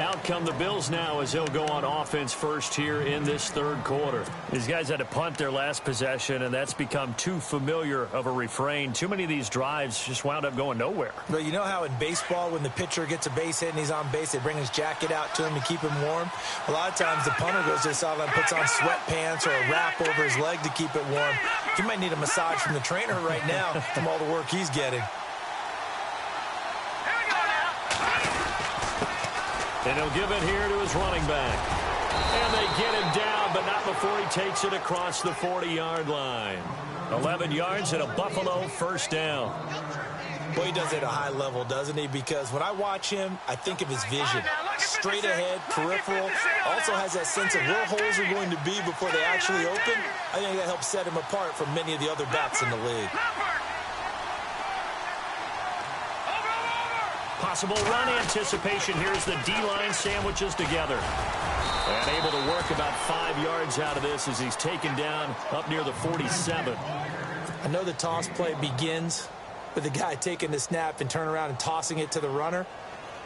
Out come the Bills now as they'll go on offense first here in this third quarter. These guys had to punt their last possession, and that's become too familiar of a refrain. Too many of these drives just wound up going nowhere. But you know how in baseball when the pitcher gets a base hit and he's on base, they bring his jacket out to him to keep him warm? A lot of times the punter goes to the sideline, puts on sweatpants or a wrap over his leg to keep it warm. He might need a massage from the trainer right now from all the work he's getting. And he'll give it here to his running back. And they get him down, but not before he takes it across the 40-yard line. 11 yards and a Buffalo first down. Boy, he does it at a high level, doesn't he? Because when I watch him, I think of his vision. Straight ahead, peripheral. Also has that sense of where holes are going to be before they actually open. I think that helps set him apart from many of the other backs in the league. Possible run anticipation. Here's the D-line sandwiches together. And able to work about 5 yards out of this as he's taken down up near the 47. I know the toss play begins with the guy taking the snap and turn around and tossing it to the runner.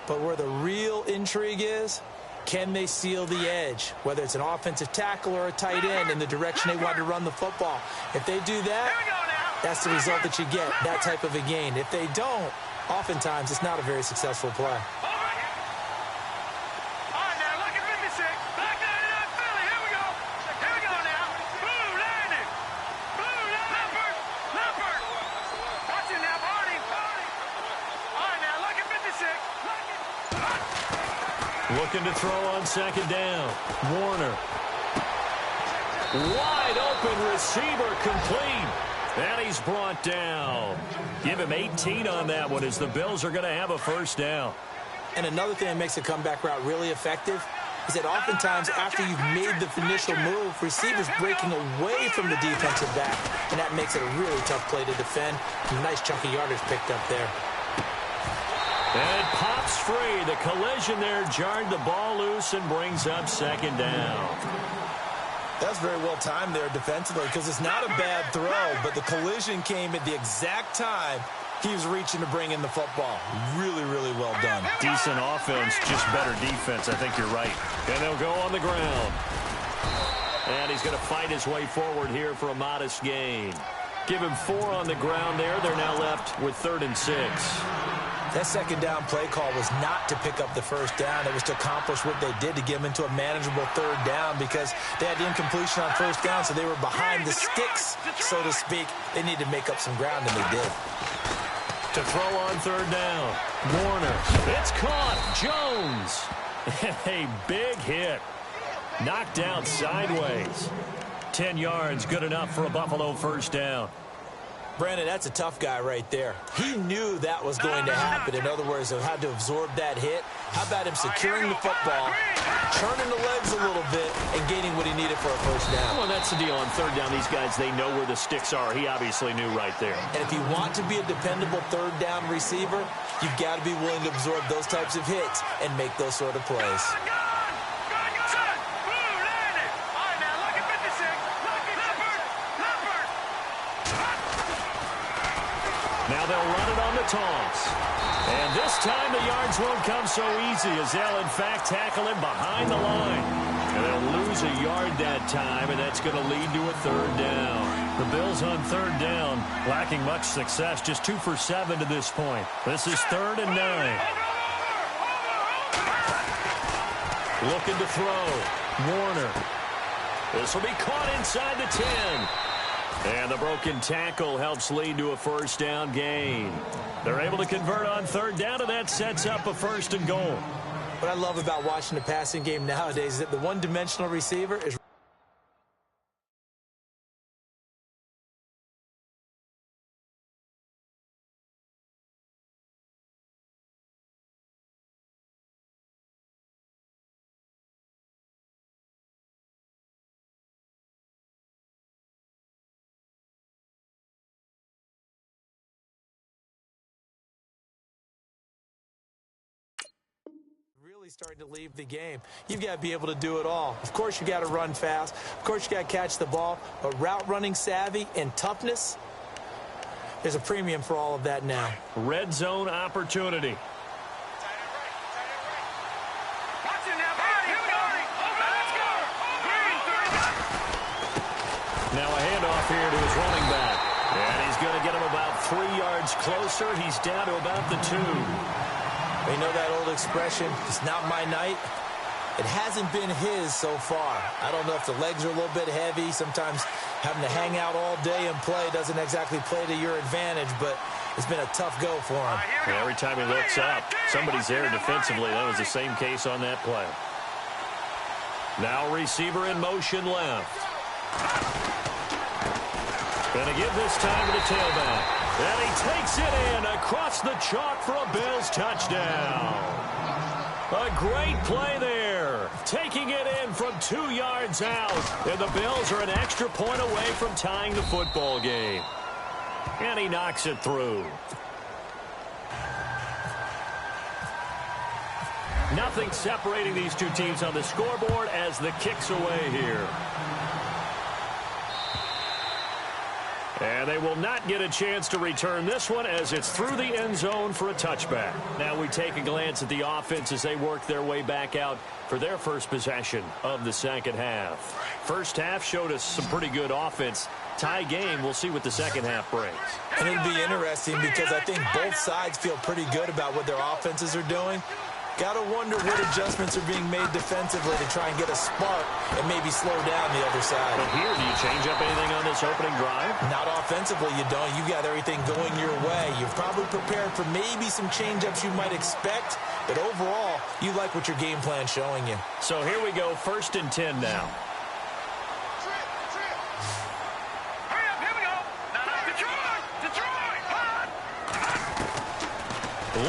But where the real intrigue is, can they seal the edge? Whether it's an offensive tackle or a tight end in the direction they want to run the football. If they do that, that's the result that you get, that type of a gain. If they don't, oftentimes it's not a very successful play. Looking to throw on second down. Warner. Wide open receiver complete. And he's brought down. Give him 18 on that one as the Bills are going to have a first down. And another thing that makes a comeback route really effective is that oftentimes after you've made the initial move, receivers breaking away from the defensive back, and that makes it a really tough play to defend. A nice chunky yardage picked up there. And it pops free. The collision there jarred the ball loose and brings up second down. That's very well timed there defensively because it's not a bad throw, but the collision came at the exact time he was reaching to bring in the football. Really, really well done. Decent offense, just better defense. I think you're right. And they'll go on the ground. And he's going to fight his way forward here for a modest gain. Give him 4 on the ground there. They're now left with 3rd and 6. That second down play call was not to pick up the first down. It was to accomplish what they did to get them into a manageable 3rd down because they had the incompletion on first down, so they were behind the sticks, so to speak. They needed to make up some ground, and they did. To throw on 3rd down. Warner. It's caught. Jones. A big hit. Knocked down sideways. 10 yards, good enough for a Buffalo first down. Brandon, that's a tough guy right there. He knew that was going to happen. In other words, he had to absorb that hit. How about him securing the football, turning the legs a little bit, and gaining what he needed for a first down? Well, that's the deal. On 3rd down, these guys, they know where the sticks are. He obviously knew right there. And if you want to be a dependable 3rd down receiver, you've got to be willing to absorb those types of hits and make those sort of plays. Now they'll run it on the toss. And this time the yards won't come so easy as they'll, in fact, tackle him behind the line. And they'll lose a yard that time, and that's going to lead to a 3rd down. The Bills on 3rd down, lacking much success, just 2 for 7 to this point. This is 3rd and 9. Looking to throw. Warner. This will be caught inside the 10. And the broken tackle helps lead to a first down gain. They're able to convert on 3rd down, and that sets up a 1st and goal. What I love about watching the passing game nowadays is that the one-dimensional receiver is starting to leave the game. You've got to be able to do it all. Of course, you got to run fast. Of course, you got to catch the ball. But route running savvy and toughness, there's a premium for all of that now. Red zone opportunity. running back. And he's going to get him about 3 yards closer. He's down to about the 2. You know that old expression, it's not my night? It hasn't been his so far. I don't know if the legs are a little bit heavy. Sometimes having to hang out all day and play doesn't exactly play to your advantage, but it's been a tough go for him. And every time he looks up, somebody's there defensively. That was the same case on that play. Now receiver in motion left. Going to give this time to the tailback. And he takes it in across the chalk for a Bills touchdown. A great play there. Taking it in from 2 yards out. And the Bills are an extra point away from tying the football game. And he knocks it through. Nothing separating these two teams on the scoreboard as the kick's away here. And they will not get a chance to return this one as it's through the end zone for a touchback. Now we take a glance at the offense as they work their way back out for their first possession of the second half. First half showed us some pretty good offense. Tie game, we'll see what the second half brings. And it'll be interesting because I think both sides feel pretty good about what their offenses are doing. Got to wonder what adjustments are being made defensively to try and get a spark and maybe slow down the other side. But here, do you change up anything on this opening drive? Not offensively, you don't. You got everything going your way. You've probably prepared for maybe some change-ups you might expect, but overall, you like what your game plan's showing you. So here we go, 1st and 10 now.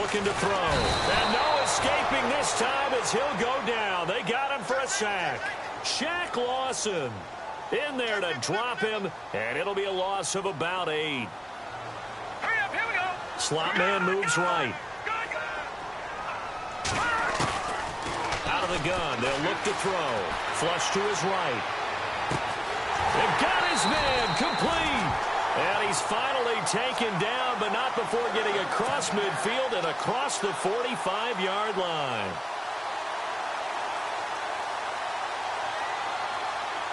Looking to throw. And no escaping this time as he'll go down. They got him for a sack. Shaq Lawson in there to drop him, and it'll be a loss of about 8. Slot man moves right. Out of the gun. They'll look to throw. Flush to his right. They've got his man complete. And he's finally taken down, but not before getting across midfield and across the 45-yard line.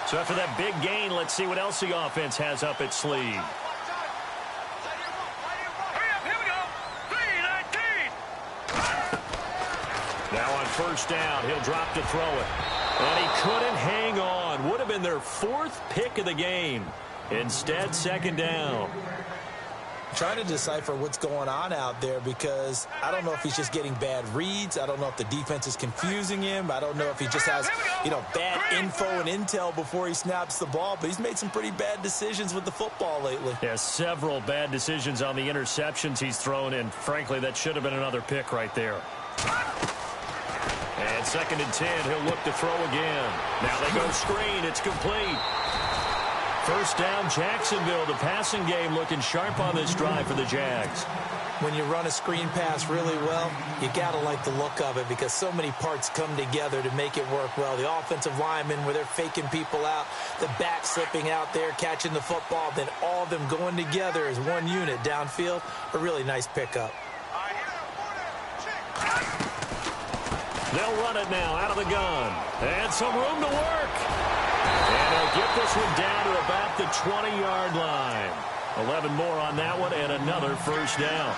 So after that big gain, let's see what else the offense has up its sleeve. Now on 1st down, he'll drop to throw it. And he couldn't hang on. Would have been their 4th pick of the game. Instead, 2nd down. Trying to decipher what's going on out there because I don't know if he's just getting bad reads. I don't know if the defense is confusing him. I don't know if he just has, bad info and intel before he snaps the ball. But he's made some pretty bad decisions with the football lately. Yeah, several bad decisions on the interceptions he's thrown, and frankly, that should have been another pick right there. And 2nd and 10, he'll look to throw again. Now they go screen. It's complete. 1st down, Jacksonville. The passing game looking sharp on this drive for the Jags. When you run a screen pass really well, you got to like the look of it because so many parts come together to make it work well. The offensive linemen, where they're faking people out, the back slipping out there, catching the football, then all of them going together as one unit downfield. A really nice pickup. They'll run it now out of the gun. And some room to work. And they'll get this one down to about the 20-yard line. 11 more on that one and another 1st down.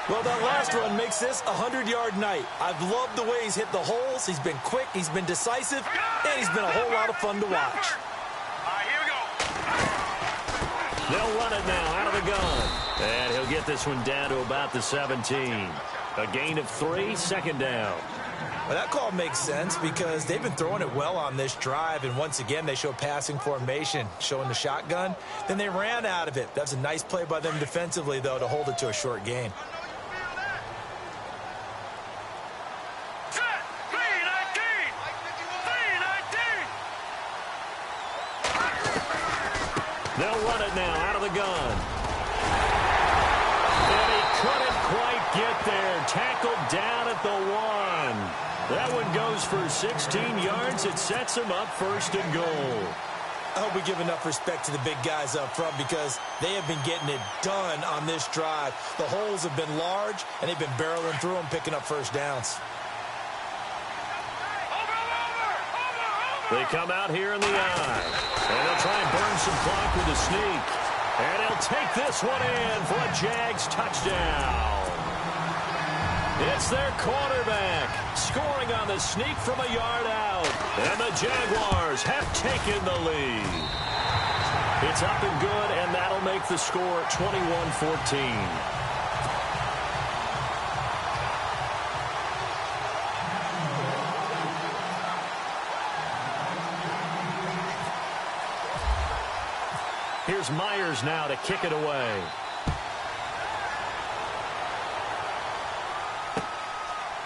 Well, that last run makes this a 100-yard night. I've loved the way he's hit the holes. He's been quick, he's been decisive, and he's been a whole lot of fun to watch. Here we go. They'll run it now out of the gun. And he'll get this one down to about the 17. A gain of 3, 2nd down. Well, that call makes sense because they've been throwing it well on this drive, and once again, they show passing formation, showing the shotgun. Then they ran out of it. That's a nice play by them defensively, though, to hold it to a short gain. They'll run it now out of the gun. And he couldn't quite get there. Tackled down at the 1. That one goes for 16 yards. It sets him up 1st and goal. I hope we give enough respect to the big guys up front because they have been getting it done on this drive. The holes have been large, and they've been barreling through them, picking up 1st downs. They come out here in the eye. And they'll try and burn some clock with a sneak. And he'll take this one in for a Jags touchdown. It's their quarterback scoring on the sneak from a yard out. And the Jaguars have taken the lead. It's up and good, and that'll make the score 21-14. Here's Myers now to kick it away.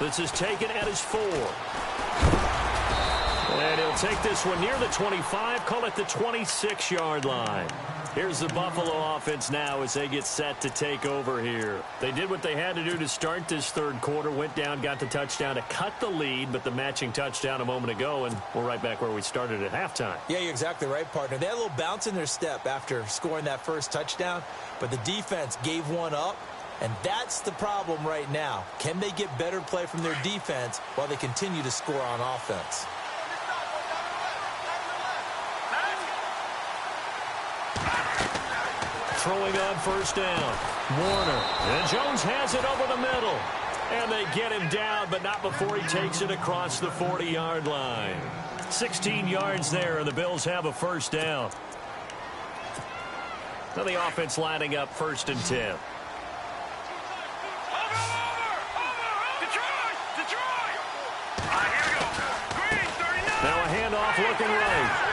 This is taken at his 4. And he'll take this one near the 25, call it the 26-yard line. Here's the Buffalo offense now as they get set to take over here. They did what they had to do to start this third quarter, went down, got the touchdown to cut the lead, but the matching touchdown a moment ago, and we're right back where we started at halftime. Yeah, you're exactly right, partner. They had a little bounce in their step after scoring that first touchdown, but the defense gave one up, and that's the problem right now. Can they get better play from their defense while they continue to score on offense? Throwing on first down. Warner. And Jones has it over the middle. And they get him down, but not before he takes it across the 40-yard line. 16 yards there, and the Bills have a first down. Now the offense lining up 1st and 10. Now a handoff looking right.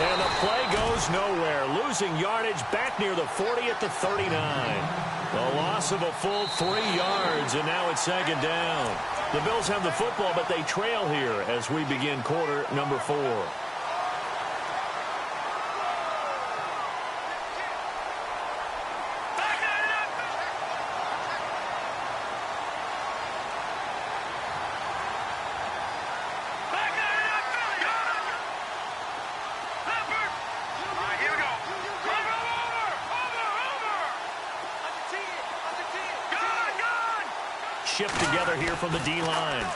And the play goes nowhere. Losing yardage back near the 40 at the 39. A loss of a full 3 yards, and now it's 2nd down. The Bills have the football, but they trail here as we begin quarter number 4. Shift together here from the D-line.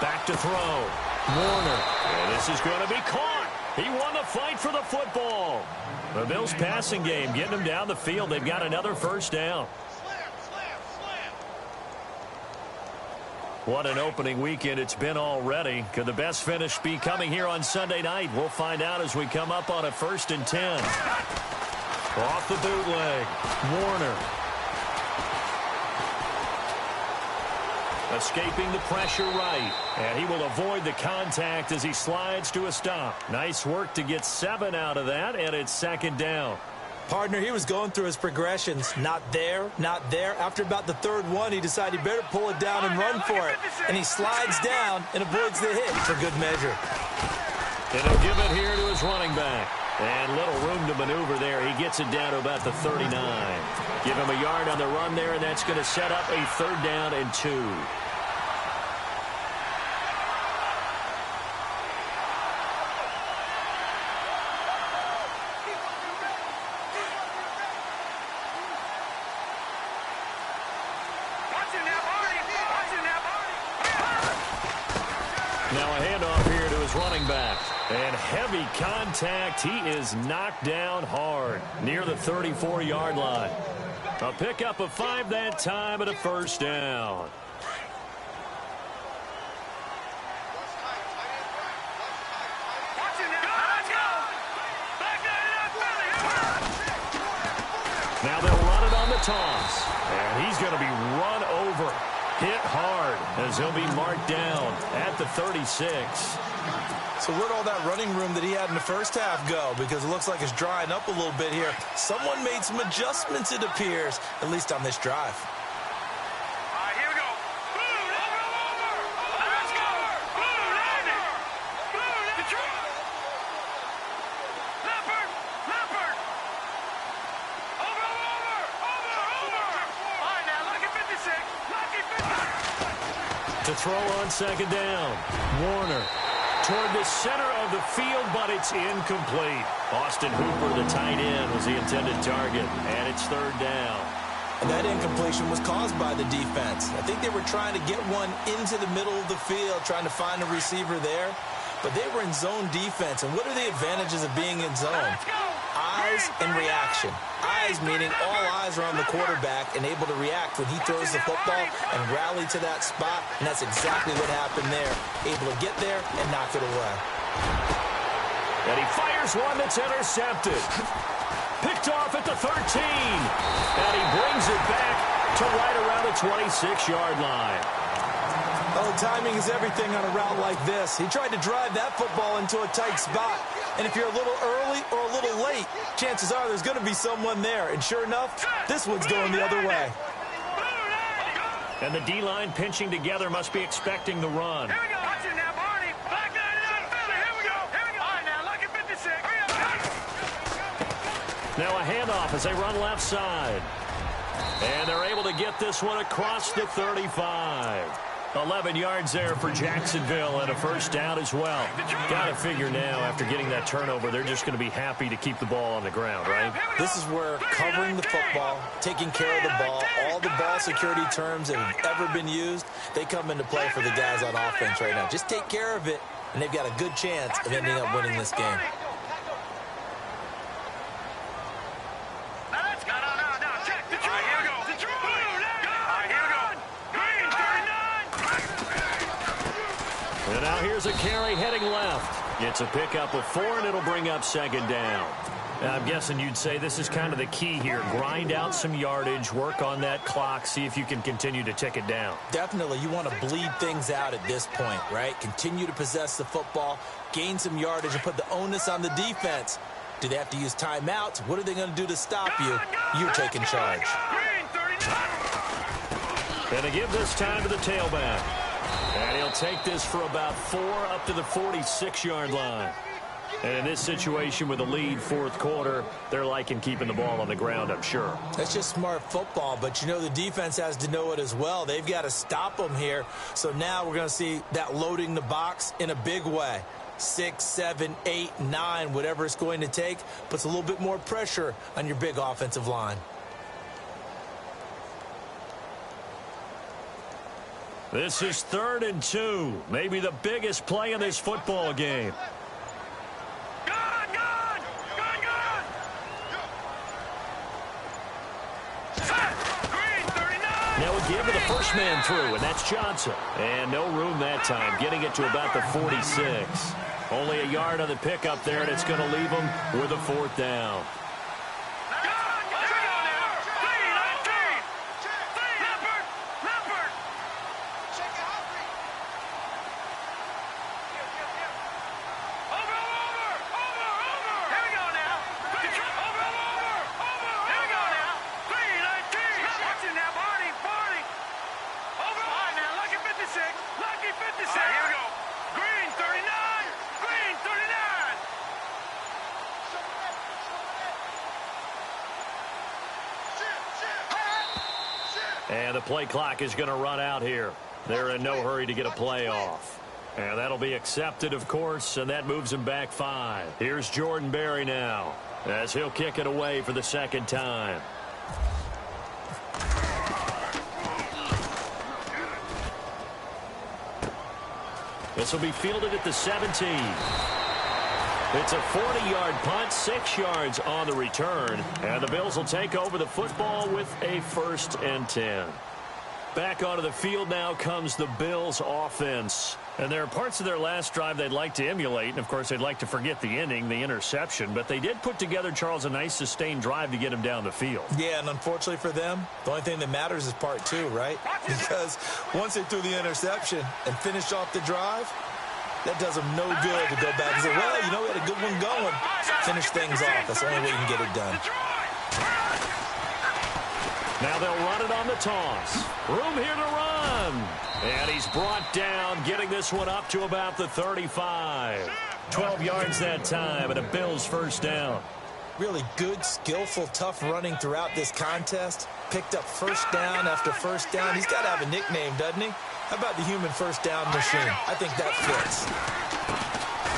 Back to throw. Warner. And this is going to be caught. He won the fight for the football. The Bills passing game getting them down the field. They've got another first down. What an opening weekend it's been already. Could the best finish be coming here on Sunday night? We'll find out as we come up on a 1st and 10. Off the bootleg. Warner. Escaping the pressure right. And he will avoid the contact as he slides to a stop. Nice work to get 7 out of that, and it's 2nd down. Partner, he was going through his progressions. Not there, not there. After about the 3rd one, he decided he better pull it down and run for it. And he slides down and avoids the hit for good measure. And he'll give it here to his running back. And little room to maneuver there. He gets it down to about the 39. Give him a yard on the run there, and that's going to set up a 3rd down and 2. Now a handoff here to his running back. And heavy contact. He is knocked down hard near the 34-yard line. A pickup of 5 that time and a first down. Now they'll run it on the toss. And he's going to be run over. Hit hard as he'll be marked down at the 36. So where'd all that running room that he had in the first half go? Because it looks like it's drying up a little bit here. Someone made some adjustments, it appears, at least on this drive. Here we go. Let's go. Leopard. Over. All right, now, lucky 56. Lucky 56. To throw on 2nd down. Warner. Toward the center of the field, but it's incomplete. Austin Hooper, the tight end, was the intended target, and it's 3rd down. And that incompletion was caused by the defense. I think they were trying to get one into the middle of the field, trying to find a receiver there. But they were in zone defense, and what are the advantages of being in zone? Eyes and reaction. eyes, meaning all eyes are on the quarterback and able to react when he throws the football and rally to that spot, and that's exactly what happened there. Able to get there and knock it away. And he fires one that's intercepted. Picked off at the 13. And he brings it back to right around the 26-yard line. Oh, timing is everything on a route like this. He tried to drive that football into a tight spot. And if you're a little early or a little late, chances are there's going to be someone there. And sure enough, this one's going the other way. And the D-line pinching together must be expecting the run. Here we go. Watch it now, Barney. Back here we go. Here we go. All right, now, lucky 56. Now a handoff as they run left side. And they're able to get this one across the 35. 11 yards there for Jacksonville and a first down as well. Got to figure now after getting that turnover, they're just going to be happy to keep the ball on the ground, right? This is where covering the football, taking care of the ball, all the ball security terms that have ever been used, they come into play for the guys on offense right now. Just take care of it, and they've got a good chance of ending up winning this game. And now here's a carry heading left. It's a pickup of 4, and it'll bring up second down. Now, I'm guessing you'd say this is kind of the key here. Grind out some yardage, work on that clock, see if you can continue to tick it down. Definitely, you want to bleed things out at this point, right? Continue to possess the football, gain some yardage, and put the onus on the defense. Do they have to use timeouts? What are they going to do to stop you? You're taking charge. And to give this time to the tailback. And he'll take this for about 4 up to the 46-yard line. And in this situation with a lead fourth quarter, they're liking keeping the ball on the ground, I'm sure. That's just smart football, but you know the defense has to know it as well. They've got to stop them here. So now we're going to see that loading the box in a big way. 6, 7, 8, 9, whatever it's going to take, puts a little bit more pressure on your big offensive line. This is 3rd and 2. Maybe the biggest play in this football game. Now we give to the first man through, and that's Johnson. And no room that time, getting it to about the 46. Only a yard on the pickup there, and it's going to leave him with a 4th down. And the play clock is going to run out here. They're in no hurry to get a play off. And that'll be accepted, of course, and that moves him back 5. Here's Jordan Berry now as he'll kick it away for the second time. This will be fielded at the 17. It's a 40-yard punt, 6 yards on the return, and the Bills will take over the football with a 1st and 10. Back onto the field now comes the Bills offense. And there are parts of their last drive they'd like to emulate, and of course they'd like to forget the ending, the interception, but they did put together, Charles, a nice sustained drive to get him down the field. Yeah, and unfortunately for them, the only thing that matters is part 2, right? Because once they threw the interception and finished off the drive, that does them no good to go back and say, well, you know, we had a good one going. Finish things off. That's the only way you can get it done. Now they'll run it on the toss. Room here to run. And he's brought down, getting this one up to about the 35. 12 yards that time, and a Bills 1st down. Really good, skillful, tough running throughout this contest. Picked up 1st down after 1st down. He's got to have a nickname, doesn't he? How about the human 1st down machine? I think that fits.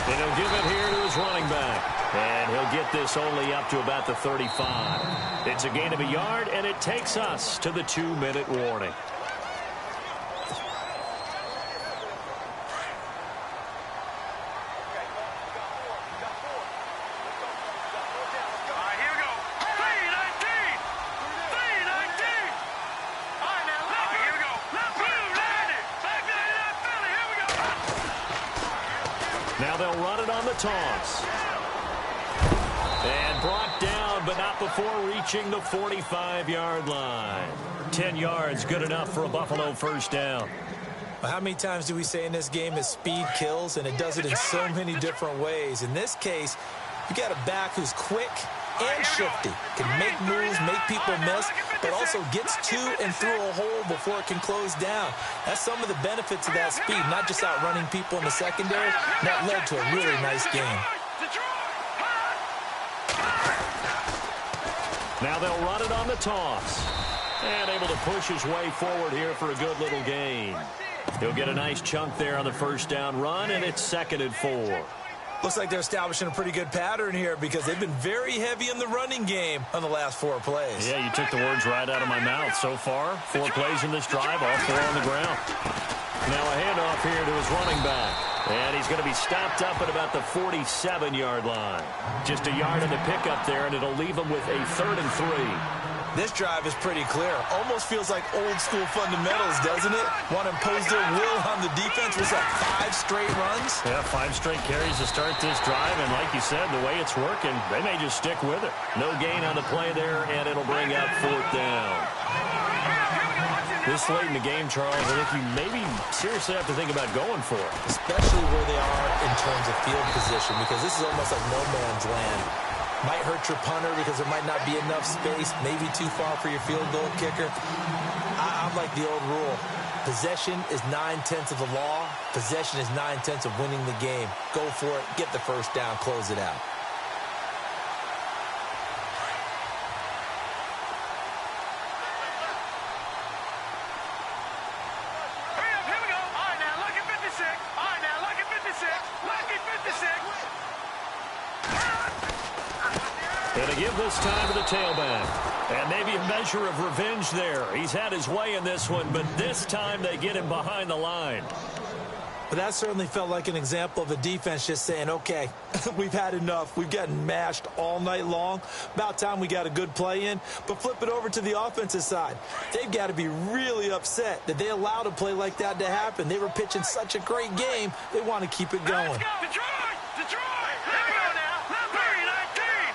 And he'll give it here to his running back. And he'll get this only up to about the 35. It's a gain of a yard, and it takes us to the 2-minute warning. Now they'll run it on the toss. And brought down, but not before reaching the 45-yard line. 10 yards, good enough for a Buffalo first down. Well, how many times do we say in this game that speed kills, and it does it in so many different ways? In this case, you got a back who's quick and shifty, can make moves, make people miss, but also gets to and through a hole before it can close down. That's some of the benefits of that speed, not just outrunning people in the secondary. That led to a really nice game. Now they'll run it on the toss. And able to push his way forward here for a good little gain. He'll get a nice chunk there on the first down run, and it's 2nd and 4. Looks like they're establishing a pretty good pattern here because they've been very heavy in the running game on the last 4 plays. Yeah, you took the words right out of my mouth. So far, 4 plays in this drive, all 4 on the ground. Now a handoff here to his running back. And he's going to be stopped up at about the 47-yard line. Just a yard in the pickup there, and it'll leave him with a 3rd and 3. This drive is pretty clear. Almost feels like old-school fundamentals, doesn't it? Want to impose their will on the defense. Was that 5 straight runs? Yeah, 5 straight carries to start this drive, and like you said, the way it's working, they may just stick with it. No gain on the play there, and it'll bring up 4th down. This late in the game, Charles, I think you maybe seriously have to think about going for it. Especially where they are in terms of field position, because this is almost like no man's land. Might hurt your punter because there might not be enough space, maybe too far for your field goal kicker. I'm like the old rule. Possession is 9/10 of the law. Possession is 9/10 of winning the game. Go for it, get the first down, close it out. Gonna give this time to the tailback. And maybe a measure of revenge there. He's had his way in this one, but this time they get him behind the line. But that certainly felt like an example of a defense just saying, okay, we've had enough. We've gotten mashed all night long. About time we got a good play in. But flip it over to the offensive side. They've got to be really upset that they allowed a play like that to happen. They were pitching such a great game. They want to keep it going. Let's go. Detroit! Detroit! Here we go now. Philly 19.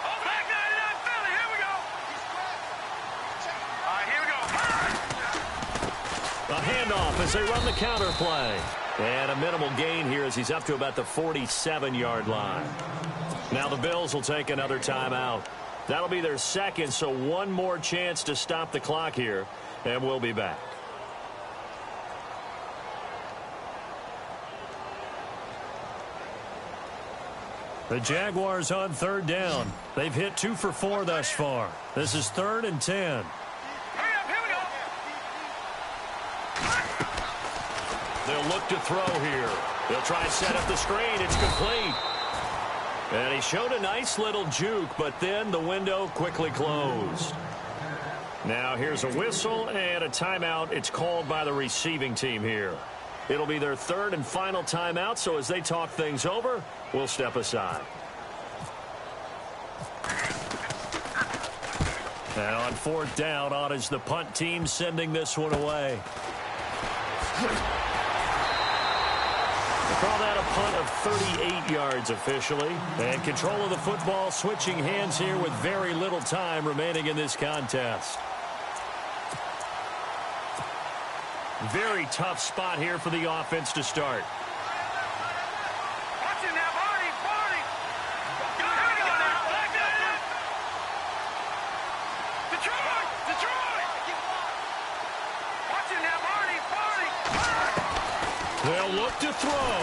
Oh, back 99 Philly. Here we go. All right, here we go. A handoff as they run the counter play. And a minimal gain here as he's up to about the 47-yard line. Now the Bills will take another timeout. That'll be their 2nd, so one more chance to stop the clock here, and we'll be back. The Jaguars on 3rd down. They've hit 2 for 4 thus far. This is 3rd and 10. They'll look to throw here. They'll try to set up the screen. It's complete. And he showed a nice little juke, but then the window quickly closed. Now here's a whistle and a timeout. It's called by the receiving team here. It'll be their 3rd and final timeout, so as they talk things over, we'll step aside. And on 4th down, on is the punt team sending this one away. Call that a punt of 38 yards officially. And control of the football switching hands here with very little time remaining in this contest. Very tough spot here for the offense to start. Watch it now, Barney. Here we go now. Detroit! Detroit! Watch it now, Barney. They'll look to throw.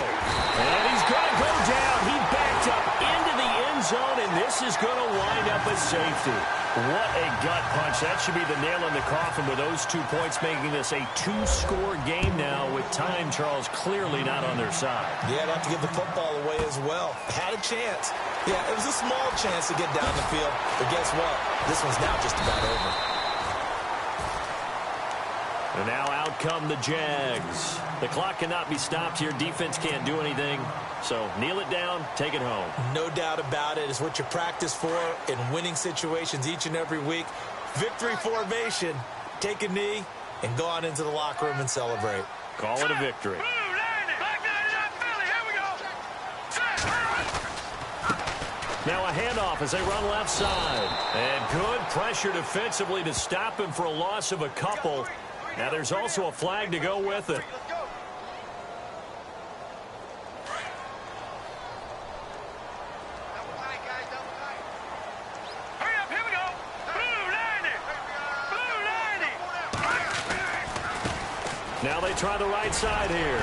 And he's going to go down. He backed up into the end zone, and this is going to wind up a safety. What a gut punch. That should be the nail in the coffin with those 2 points, making this a 2-score game now with time, Charles, clearly not on their side. Yeah, they'll have to give the football away as well. Had a chance. Yeah, it was a small chance to get down the field. But guess what? This one's now just about over. And now out come the Jags. The clock cannot be stopped here. Defense can't do anything. So kneel it down, take it home. No doubt about it. It's what you practice for in winning situations each and every week. Victory formation. Take a knee and go on into the locker room and celebrate. Call it a victory. Back 99 Philly. Here we go. Now a handoff as they run left side. And good pressure defensively to stop him for a loss of a couple. Now there's also a flag to go with it. Hurry up, here we go. Blue 90. Blue 90. Now they try the right side here.